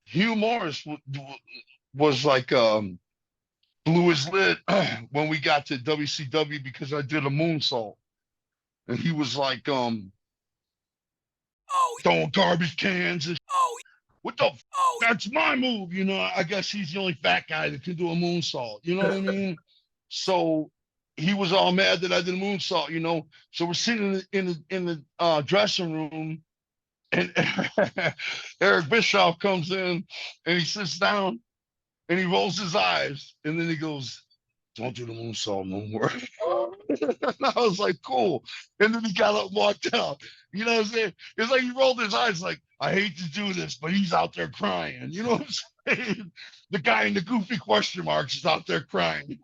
Hugh Morris was like blew his lid when we got to WCW because I did a moonsault, and he was like Oh, throwing garbage cans and oh, what the oh. that's my move, you know. I guess he's the only fat guy that can do a moonsault, you know what I mean? So he was all mad that I did a moonsault, you know. So we're sitting in the dressing room, and Eric Bischoff comes in and he sits down and he rolls his eyes, and then he goes, "Don't do the moonsault no more." And I was like, "Cool." And then he got up and walked out. You know what I'm saying? It's like he rolled his eyes like, "I hate to do this, but he's out there crying." You know what I'm saying? The guy in the goofy question marks is out there crying.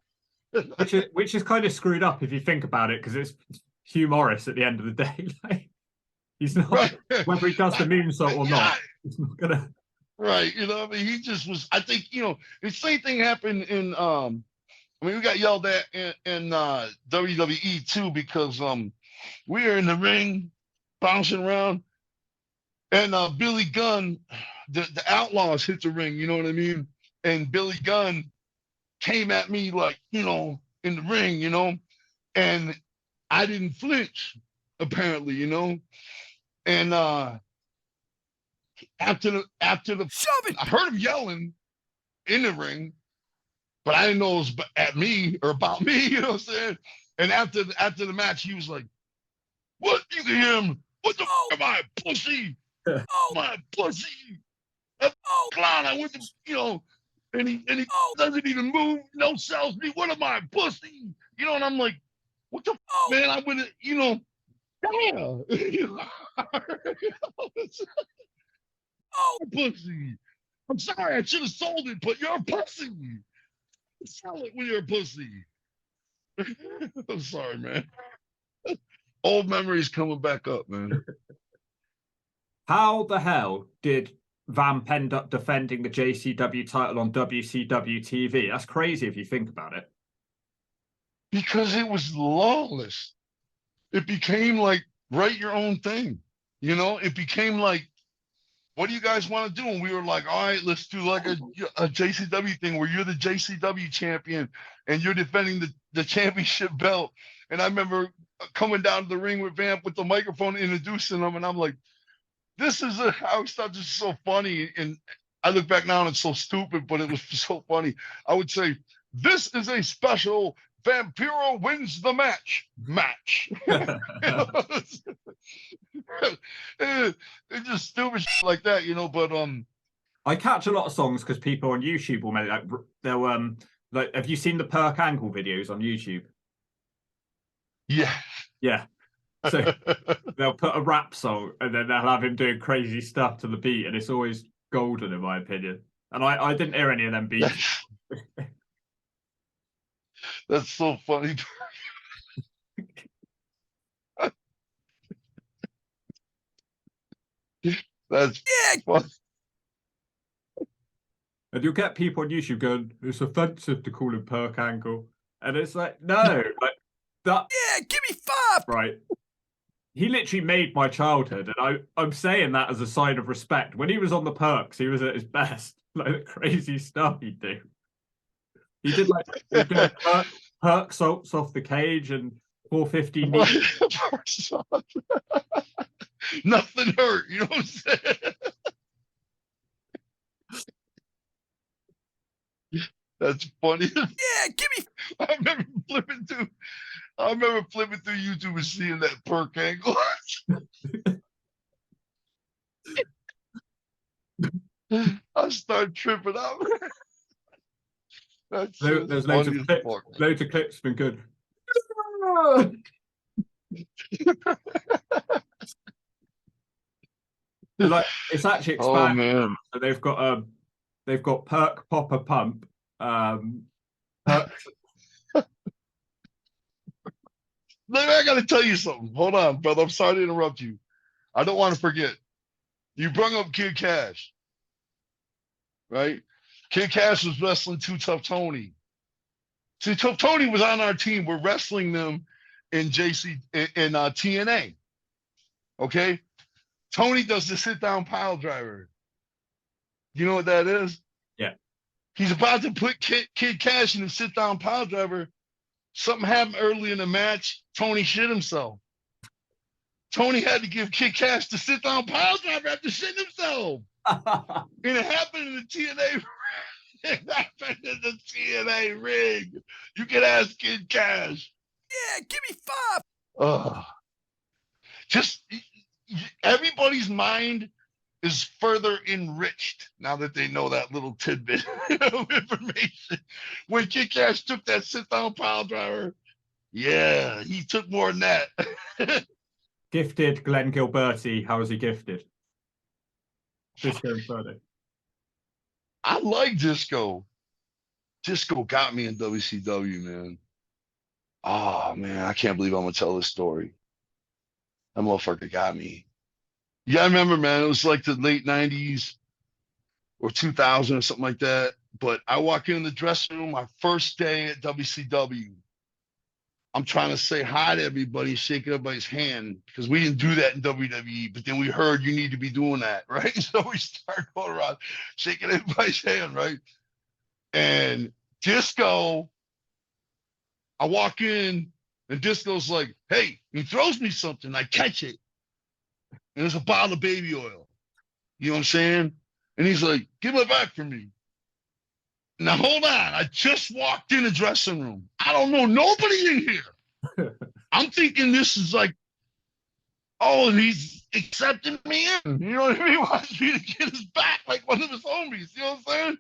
which is kind of screwed up if you think about it, because it's Hugh Morris at the end of the day. Like, he's not, Right. whether he does the moonsault or not, he's not gonna. Right. You know what I mean? He just was, I think, you know, the same thing happened in I mean, we got yelled at in WWE too, because we were in the ring bouncing around, and Billy Gunn, the Outlaws hit the ring, you know what I mean? And Billy Gunn came at me like, you know, in the ring, you know, and I didn't flinch, apparently, you know. And after the Shove it. I heard him yelling in the ring, but I didn't know it was at me or about me, you know what I'm saying? And after the match, he was like, "What? You can hear him? What the Oh. f am I, pussy? Oh, My pussy? That oh, clown, I went to, you know," and he oh, doesn't even move, no sells me. What am I, pussy? You know, and I'm like, "What the f, oh, man? I went, you know, damn, oh. pussy. I'm sorry, I should have sold it, but you're a pussy. Sell it when you're a pussy." I'm sorry, man. Old memories coming back up, man. How the hell did Vamp end up defending the JCW title on WCW TV? That's crazy if you think about it. Because it was lawless. It became like, write your own thing. You know, it became like, what do you guys want to do? And we were like, all right, let's do like a JCW thing where you're the JCW champion and you're defending the championship belt. And I remember coming down to the ring with Vamp with the microphone, introducing them, and I'm like, I always thought this is so funny. And I look back now and it's so stupid, but it was so funny. I would say, "This is a special Vampiro wins the match." It's just stupid shit like that, you know. But I catch a lot of songs because people on YouTube will make like they'll like, have you seen the Perk Angle videos on YouTube? yeah. Yeah. So they'll put a rap song and then they'll have him doing crazy stuff to the beat, and it's always golden in my opinion. And I didn't hear any of them beats. That's so funny. That's Yeah. fun. And you'll get people on YouTube going, "It's offensive to call him Perk Angle," and it's like, no, like that. Yeah, give me 5. Right. He literally made my childhood, and I'm saying that as a sign of respect. When he was on the Perks, he was at his best. Like the crazy stuff he'd do. He did like perk salts off the cage and 450 knees. Nothing hurt, you know what I'm saying? That's funny. Yeah, give me. I remember flipping through YouTube and seeing that Perk Angle. I started tripping out. There's loads of clips. Loads of clips been good. Like, it's actually expanded. Oh man! So they've got Perk Popper Pump. Perk... I got to tell you something. Hold on, brother. I'm sorry to interrupt you. I don't want to forget. You brought up Kid Cash, right? Kid Cash was wrestling Too Tough Tony. See, Tough Tony was on our team. We're wrestling them in TNA. Okay, Tony does the sit down pile driver. You know what that is? Yeah. He's about to put Kid Cash in the sit-down pile driver. Something happened early in the match. Tony shit himself. Tony had to give Kid Cash the sit-down pile driver after shitting himself. And it happened in the TNA. It happened in the TNA ring. You can ask Kid Cash. Yeah, give me 5. Just everybody's mind is further enriched now that they know that little tidbit of information. When Kid Cash took that sit-down pile driver, yeah, he took more than that. Gifted Glenn Gilberti. How was he gifted? Disco Inferno. I like Disco. Disco got me in WCW, man. Oh, man, I can't believe I'm going to tell this story. That motherfucker got me. Yeah, I remember, man. It was like the late 90s or 2000 or something like that. But I walk in the dressing room my first day at WCW. I'm trying to say hi to everybody, shake everybody's hand, because we didn't do that in WWE. But then we heard you need to be doing that, right? So we start going around shaking everybody's hand, right? And Disco, I walk in, and Disco's like, hey, he throws me something. I catch it. And there's a bottle of baby oil. You know what I'm saying? And he's like, give it back from me. Now, hold on. I just walked in the dressing room. I don't know nobody in here. I'm thinking this is like, oh, he's accepting me in. You know what I mean? He wants me to get his back like one of his homies. You know what I'm saying?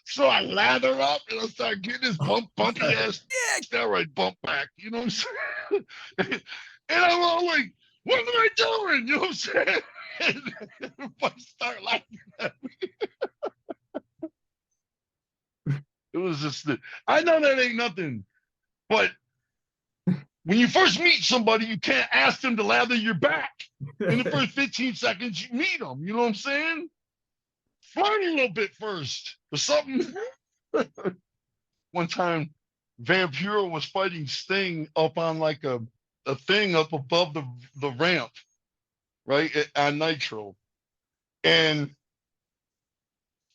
So I lather up and I start getting this bumpy ass steroid bump back. You know what I'm saying? And I'm all like, what am I doing? You know what I'm saying? And everybody start laughing at me. It was just, I know that ain't nothing, but when you first meet somebody, you can't ask them to lather your back. In the first 15 seconds, you meet them. You know what I'm saying? Flirt a little bit first or something. One time, Vampiro was fighting Sting up on like a thing up above the ramp, right, on Nitro. And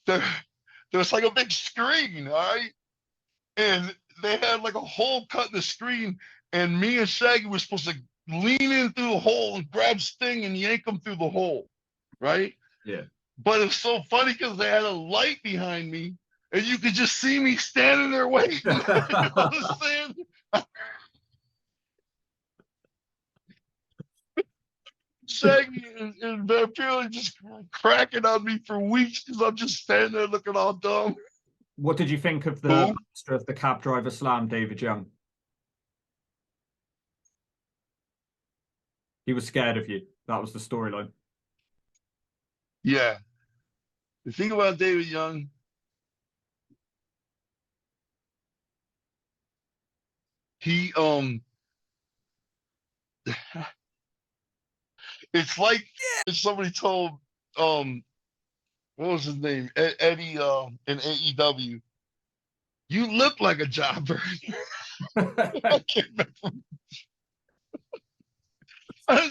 there's like a big screen, all right? And they had like a hole cut in the screen, and me and Shaggy were supposed to lean in through the hole and grab Sting and yank him through the hole, right? Yeah. But it's so funny because they had a light behind me, and you could just see me standing there waiting. You know what I'm saying? Shaggy and Vampiro just cracking on me for weeks because I'm just standing there looking all dumb. What did you think of the master of the cab driver slam, David Young? He was scared of you. That was the storyline. Yeah. The thing about David Young, he it's like if somebody told what was his name? Eddie in AEW. You look like a jobber. I can't remember.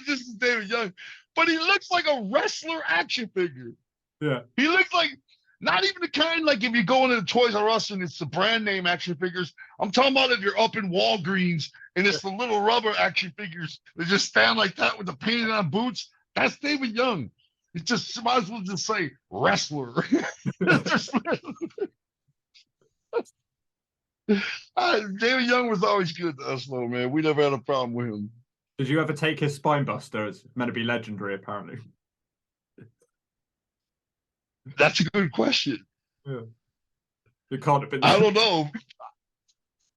This is David Young, but he looks like a wrestler action figure. Yeah. He looks like not even the kind like if you go into the Toys R Us and it's the brand name action figures. I'm talking about if you're up in Walgreens and it's the little rubber action figures that just stand like that with the painted on boots. That's David Young. It just might as well just say wrestler. David Young was always good to us, though, man. We never had a problem with him. Did you ever take his spine buster? It's meant to be legendary, apparently. That's a good question. Yeah. It can't have been. I don't know.